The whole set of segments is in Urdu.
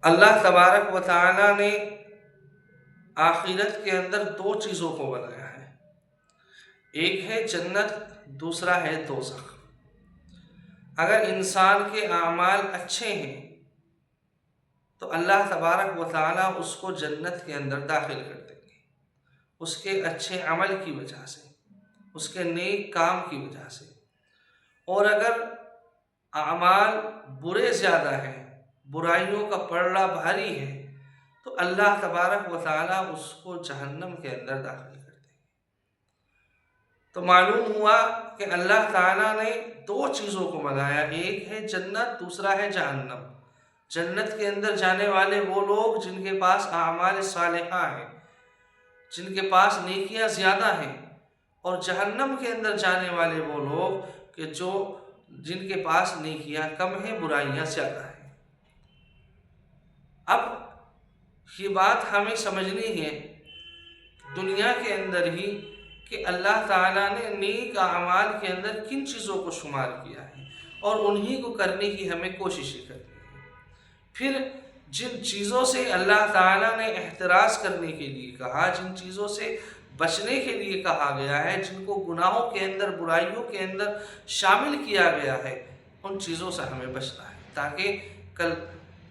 اللہ تبارک و تعالی نے آخرت کے اندر دو چیزوں کو بنایا ہے، ایک ہے جنت، دوسرا ہے دوزخ۔ اگر انسان کے اعمال اچھے ہیں تو اللہ تبارک و تعالی اس کو جنت کے اندر داخل کر دیں گے، اس کے اچھے عمل کی وجہ سے، اس کے نیک کام کی وجہ سے۔ اور اگر اعمال برے زیادہ ہیں، برائیوں کا پلڑا بھاری ہے، تو اللہ تبارک و تعالیٰ اس کو جہنم کے اندر داخل کر دیں گے۔ تو معلوم ہوا کہ اللہ تعالیٰ نے دو چیزوں کو بنایا، ایک ہے جنت، دوسرا ہے جہنم۔ جنت کے اندر جانے والے وہ لوگ جن کے پاس اعمال صالحہ ہیں، جن کے پاس نیکیاں زیادہ ہیں، اور جہنم کے اندر جانے والے وہ لوگ کہ جن کے پاس نیکیاں کم ہیں، برائیاں زیادہ ہیں۔ اب یہ بات ہمیں سمجھنی ہے دنیا کے اندر ہی کہ اللہ تعالیٰ نے نیک اعمال کے اندر کن چیزوں کو شمار کیا ہے، اور انہی کو کرنے کی ہمیں کوشش کرنی ہے۔ پھر جن چیزوں سے اللہ تعالیٰ نے احتراز کرنے کے لیے کہا، جن چیزوں سے بچنے کے لیے کہا گیا ہے، جن کو گناہوں کے اندر، برائیوں کے اندر شامل کیا گیا ہے، ان چیزوں سے ہمیں بچنا ہے، تاکہ کل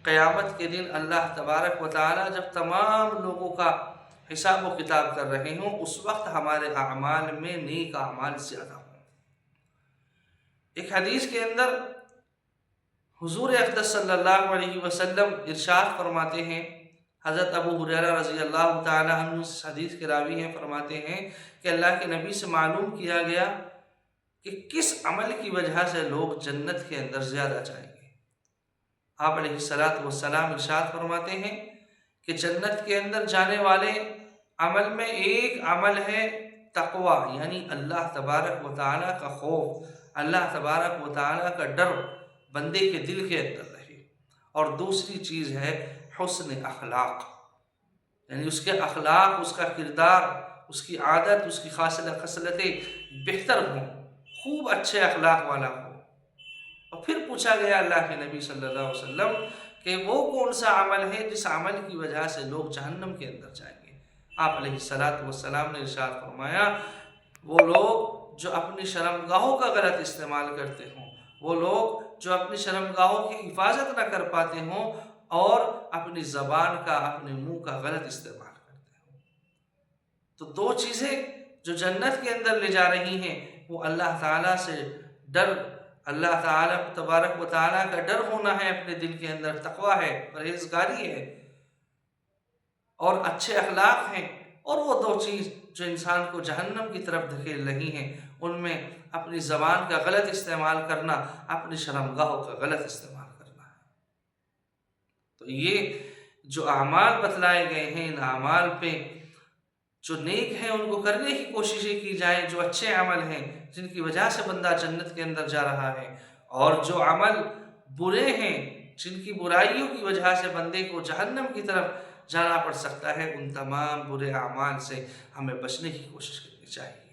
قیامت کے دن اللہ تبارک و تعالیٰ جب تمام لوگوں کا حساب و کتاب کر رہے ہوں، اس وقت ہمارے اعمال میں نیک اعمال زیادہ ہوں۔ ایک حدیث کے اندر حضور اقدس صلی اللہ علیہ وسلم ارشاد فرماتے ہیں، حضرت ابو ہریرہ رضی اللہ تعالیٰ عنہ اس حدیث کے راوی ہیں، فرماتے ہیں کہ اللہ کے نبی سے معلوم کیا گیا کہ کس عمل کی وجہ سے لوگ جنت کے اندر زیادہ جائیں گے۔ آپ علیہ السلام ارشاد فرماتے ہیں کہ جنت کے اندر جانے والے عمل میں ایک عمل ہے تقوی، یعنی اللہ تبارک و تعالیٰ کا خوف، اللہ تبارک و تعالیٰ کا ڈر بندے کے دل کے اندر رہے۔ اور دوسری چیز ہے حسن اخلاق، یعنی اس کے اخلاق، اس کا کردار، اس کی عادت، اس کی خصلتیں بہتر ہوں، خوب اچھے اخلاق والا ہو۔ اور پھر پوچھا گیا اللہ کے نبی صلی اللہ علیہ وسلم کہ وہ کون سا عمل ہے جس عمل کی وجہ سے لوگ جہنم کے اندر جائیں گے؟ آپ علیہ السلام نے ارشاد فرمایا، وہ لوگ جو اپنی شرمگاہوں کا غلط استعمال کرتے ہوں، وہ لوگ جو اپنی شرمگاہوں کی حفاظت نہ کر پاتے ہوں، اور اپنی زبان کا، اپنے منہ کا غلط استعمال کرتے ہوں۔ تو دو چیزیں جو جنت کے اندر لے جا رہی ہیں، وہ اللہ تعالیٰ سے ڈر، اللہ تعالیٰ تبارک و تعالیٰ کا ڈر ہونا ہے اپنے دل کے اندر، تقوی ہے، پرہیزگاری ہے، اور اچھے اخلاق ہیں۔ اور وہ دو چیز جو انسان کو جہنم کی طرف دھکیل رہی ہیں، ان میں اپنی زبان کا غلط استعمال کرنا، اپنی شرمگاہوں کا غلط استعمال کرنا ہے۔ تو یہ جو اعمال بتلائے گئے ہیں، ان اعمال پہ جو نیک ہیں ان کو کرنے کی کوششیں کی جائیں، جو اچھے عمل ہیں جن کی وجہ سے بندہ جنت کے اندر جا رہا ہے، اور جو عمل برے ہیں جن کی برائیوں کی وجہ سے بندے کو جہنم کی طرف جانا پڑ سکتا ہے، ان تمام برے اعمال سے ہمیں بچنے کی کوشش کرنی چاہیے۔